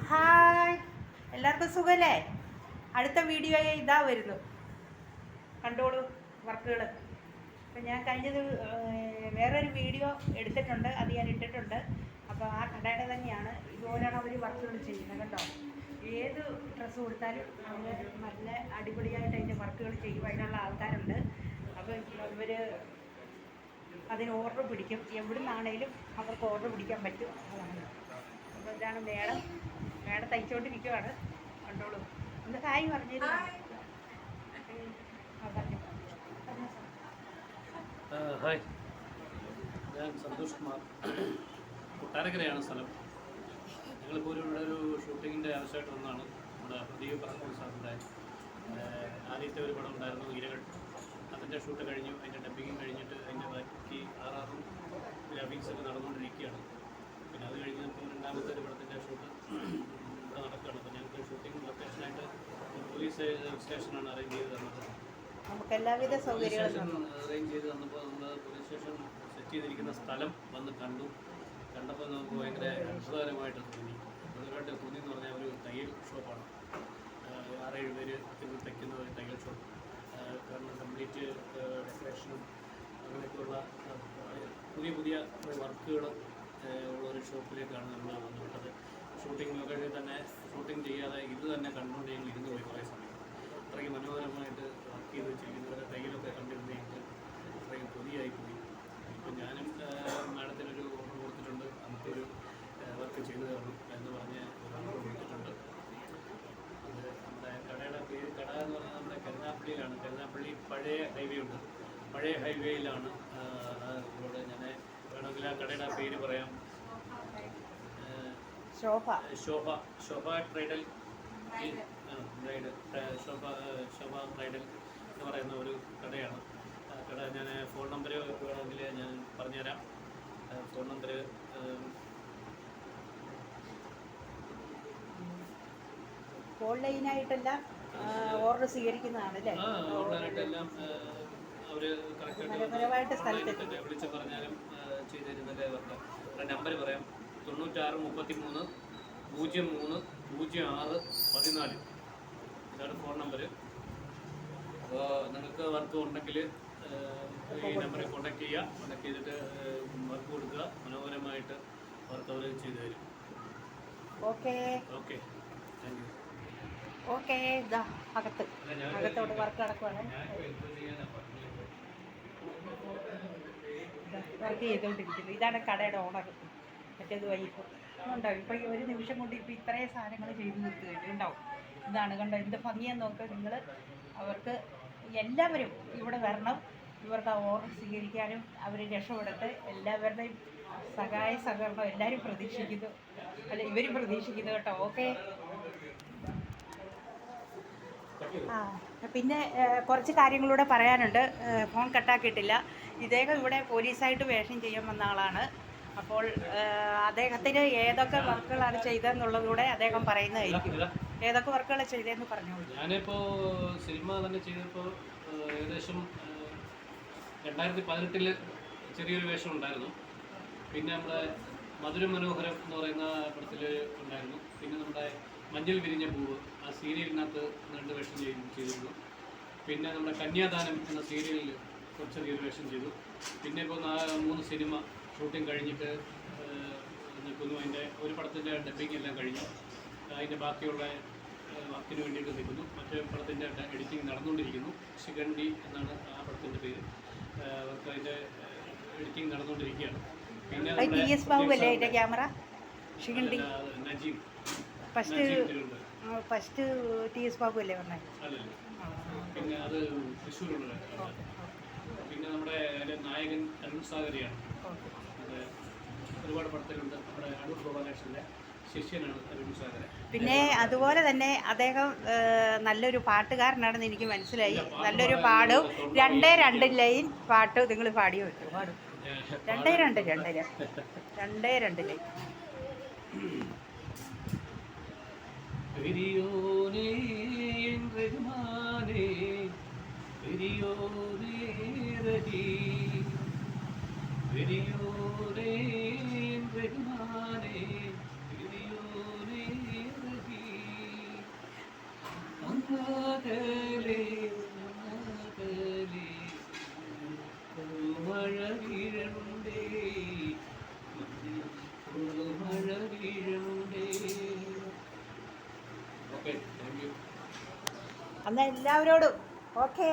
Hi, എല്ലാവർക്കും സുഖമല്ലേ? അടുത്ത വീഡിയോ ഇതാ വരുന്നു, കണ്ടോളൂ വർക്കുകൾ. അപ്പം ഞാൻ കഴിഞ്ഞത് വേറൊരു വീഡിയോ എടുത്തിട്ടുണ്ട്, അത് ഞാൻ ഇട്ടിട്ടുണ്ട്. അപ്പോൾ ആ കടയുടെ തന്നെയാണ്, ഇതുപോലെയാണ് അവർ വർക്കുകൾ ചെയ്യുന്നത് കേട്ടോ. ഏത് ഡ്രസ്സ് കൊടുത്താലും അവർ നല്ല അടിപൊളിയായിട്ട് അതിൻ്റെ വർക്കുകൾ ചെയ്യും, അതിനുള്ള ആൾക്കാരുണ്ട്. അപ്പോൾ ഇവർ അതിന് ഓർഡർ പിടിക്കും, എവിടെ നിന്നാണേലും അവർക്ക് ഓർഡർ പിടിക്കാൻ പറ്റും. അതാണ്. അപ്പോൾ ഇതാണ് മേഡം തയ്ച്ചുകൊണ്ടിരിക്കുകയാണ്, കണ്ടോളൂ. ഒന്ന് ഹായ് പറഞ്ഞിരുന്നു. ഹായ്, ഞാൻ സന്തോഷ് കുമാർ. കൊട്ടാരക്കരയാണ് സ്ഥലം. ഞങ്ങളിപ്പോൾ ഇവിടെ ഒരു ഷൂട്ടിങ്ങിൻ്റെ ആവശ്യമായിട്ട് വന്നതാണ്. നമ്മുടെ പ്രദീപ് പറക്കോൾ സാറിൻ്റെ ആദ്യത്തെ ഒരു പടം ഉണ്ടായിരുന്നു, ഇരകൾ. അതിൻ്റെ ഷൂട്ട് കഴിഞ്ഞു, അതിൻ്റെ ഡബിങ്ങും കഴിഞ്ഞിട്ട് അതിൻ്റെ ബാക്കി ആറാറും ഗ്രാഫിക്സൊക്കെ നടന്നുകൊണ്ടിരിക്കുകയാണ്. പിന്നെ അത് കഴിഞ്ഞപ്പോൾ രണ്ടാമത്തെ ഒരു പടത്തിൻ്റെ ഷൂട്ട് ഇവിടെ നടക്കുകയാണ്. അപ്പോൾ ഞങ്ങൾക്ക് ഷൂട്ടിംഗ് ലൊക്കേഷനായിട്ട് പോലീസ് സ്റ്റേഷനാണ് അറേഞ്ച് ചെയ്ത് തന്നത്. നമുക്ക് എല്ലാവിധ സൗകര്യങ്ങളും അറേഞ്ച് ചെയ്ത് തന്നപ്പോൾ നമ്മൾ പോലീസ് സ്റ്റേഷൻ സെറ്റ് ചെയ്തിരിക്കുന്ന സ്ഥലം വന്ന് കണ്ടപ്പോൾ നമുക്ക് ഭയങ്കര അത്ഭുതകരമായിട്ട് തോന്നി. തോന്നി എന്ന് പറഞ്ഞാൽ ഒരു തയ്യൽ ഷോപ്പാണ്. 6-7 പേര് ഇത് തയ്ക്കുന്ന ഒരു തയ്യൽ ഷോപ്പ്. കാരണം കംപ്ലീറ്റ് ഡെക്കറേഷനും അങ്ങനെയൊക്കെയുള്ള പുതിയ വർക്കുകൾ ഉള്ളൊരു ഷോപ്പിലേക്കാണ് നമ്മൾ വന്നുവിട്ടത്. ഷൂട്ടിംഗ് ലൊക്കേഷനിൽ തന്നെ ഷൂട്ടിംഗ് ചെയ്യാതെ ഇത് തന്നെ കണ്ടുകൊണ്ട് ഞങ്ങൾ ഇരുന്ന് പോയി കുറേ സമയം. അത്രയ്ക്ക് മനോഹരമായിട്ട് വർക്ക് ചെയ്ത് വെച്ചിരിക്കുന്നവരെ തയ്യലൊക്കെ കണ്ടിരുന്നെങ്കിൽ അത്രയും കൊതിയായിപ്പോയി. ഇപ്പം ഞാനും മാഡത്തിനൊരു ഓർഡർ കൊടുത്തിട്ടുണ്ട്, നമുക്കൊരു വർക്ക് ചെയ്തു തരണം എന്ന് പറഞ്ഞ് ഒരു ഓർഡർ കൊടുത്തിട്ടുണ്ട്. അത് നമ്മുടെ കടയുടെ പേര്, കട എന്ന് പറഞ്ഞാൽ നമ്മുടെ കരുനാപ്പള്ളിയിലാണ്. കരുനാപ്പള്ളി പഴയ ഹൈവേ ഉണ്ട്, പഴയ ഹൈവേയിലാണ് റോഡ്. ഞാൻ വേണമെങ്കിൽ ആ കടയുടെ പേര് പറയാം. ശോഭ ട്രൈഡൽ ശോഭ ട്രൈഡൽ എന്ന് പറയുന്ന ഒരു കടയാണ്. കട ഞാൻ ഫോൺ നമ്പർ വേണമെങ്കിൽ ഞാൻ പറഞ്ഞുതരാം. ഫോൺ നമ്പർ ഓൺലൈനായിട്ടല്ല ഓർഡർ സ്വീകരിക്കുന്നതാണല്ലേ? ഓൺലൈനായിട്ടെല്ലാം അവർ കറക്റ്റായിട്ട് വിളിച്ച് പറഞ്ഞാലും ചെയ്തു തരുന്നല്ലേ. അവരുടെ നമ്പർ പറയാം: 9633 03 06 14. ഇതാണ് ഫോൺ നമ്പർ. അപ്പോൾ നിങ്ങൾക്ക് വർക്ക് ഉണ്ടെങ്കിൽ ഈ നമ്പറിൽ കോൺടാക്ട് ചെയ്യുക. കോൺടാക്ട് ചെയ്തിട്ട് വർക്ക് കൊടുക്കുക. മനോഹരമായിട്ട് വർക്ക് അവർ ചെയ്തു തരും. Okay, thank you. ഓക്കെ. ഇതാ അകത്തോട്ട് വർക്ക് നടക്കുവാണ്, വർക്ക് ചെയ്തുകൊണ്ടിരിക്കുന്നു. ഇതാണ് കടയുടെ ഓണർ, മറ്റേത് വൈഫ്. ഉണ്ടാവും ഇപ്പം ഒരു നിമിഷം കൊണ്ട് ഇപ്പം ഇത്രയും സാധനങ്ങൾ ചെയ്ത് നിർത്തുകയുണ്ട്. ഉണ്ടാവും. ഇതാണ് കണ്ടോ, എന്ത് ഭംഗിയെന്ന് നോക്കുക നിങ്ങൾ. അവർക്ക് എല്ലാവരും ഇവിടെ വരണം, ഇവർക്ക് ആ ഓർഡർ സ്വീകരിക്കാനും അവർ രക്ഷപ്പെടട്ടെ. എല്ലാവരുടെയും സഹായ സഹകരണം എല്ലാവരും പ്രതീക്ഷിക്കുന്നു, അല്ല ഇവരും പ്രതീക്ഷിക്കുന്നു കേട്ടോ. ഓക്കെ. പിന്നെ കുറച്ച് കാര്യങ്ങളൂടെ പറയാനുണ്ട്. ഫോൺ കട്ടാക്കിയിട്ടില്ല. ഇദ്ദേഹം ഇവിടെ പോലീസായിട്ട് വേഷം ചെയ്യാൻ വന്ന ആളാണ്. അപ്പോൾ അദ്ദേഹത്തിന് ഏതൊക്കെ വർക്കുകളാണ് ചെയ്തതെന്നുള്ളതുകൂടെ അദ്ദേഹം പറയുന്നതായിരിക്കും. ഏതൊക്കെ വർക്കുകളാണ് ചെയ്തതെന്ന് പറഞ്ഞോളൂ. ഞാനിപ്പോൾ സിനിമ തന്നെ ചെയ്തപ്പോൾ ഏകദേശം 2018 ചെറിയൊരു വേഷം ഉണ്ടായിരുന്നു. പിന്നെ നമ്മുടെ മധുര മനോഹരം എന്ന് പറയുന്ന പടത്തിൽ ഉണ്ടായിരുന്നു. പിന്നെ നമ്മുടെ മഞ്ഞൾ വിരിഞ്ഞ പൂവ്, ആ സീരിയലിനകത്ത് 2 വേഷം ചെയ്തിരുന്നു. പിന്നെ നമ്മുടെ കന്യാദാനം എന്ന സീരിയലിൽ ചെറിയൊരു വേഷം ചെയ്തു. പിന്നെ ഇപ്പോൾ 3 സിനിമ ഷൂട്ടിംഗ് കഴിഞ്ഞിട്ട് നിൽക്കുന്നു. അതിൻ്റെ ഒരു പടത്തിൻ്റെ ഡബിങ് എല്ലാം കഴിഞ്ഞു. അതിൻ്റെ ബാക്കിയുള്ള വർക്കിന് വേണ്ടിയിട്ട് നിൽക്കുന്നു. മറ്റേ പടത്തിൻ്റെ എഡിറ്റിംഗ് നടന്നുകൊണ്ടിരിക്കുന്നു. ശിഖണ്ഡി എന്നാണ് ആ പടത്തിൻ്റെ പേര്. അവർക്ക് അതിൻ്റെ എഡിറ്റിംഗ് നടന്നുകൊണ്ടിരിക്കുകയാണ്. പിന്നെ camera Najeem first TS Babu അല്ലേ പറഞ്ഞത്? പിന്നെ അത് തൃശ്ശൂരുള്ള. പിന്നെ നമ്മുടെ നായകൻ അരുൺ സാഗറിയാണ്. അത് ഒരുപാട് പടത്തിലുണ്ട്. നമ്മുടെ അടൂർ ഗോപാലകൃഷ്ണൻ്റെ ശിഷ്യനാണ് അരുൺ സാഗർ. പിന്നെ അതുപോലെ തന്നെ അദ്ദേഹം നല്ലൊരു പാട്ടുകാരനാണെന്ന് എനിക്ക് മനസ്സിലായി. നല്ലൊരു പാടും 2 ലൈൻ പാട്ട് നിങ്ങൾ പാടിയോ? പാടും 2 ലൈൻ. പെരിയോനേ റഹ്മാനേ, പെരിയോനേ റഹീം, പെരിയോനേ റഹ്മാനേ, പെരിയോനേ അകലെ അകലെ മഴ വീഴണ്ടേ മഴ വീഴണ്ടേ. Okay, thank you. എന്നാൽ എല്ലാവരോടും ഓക്കേ.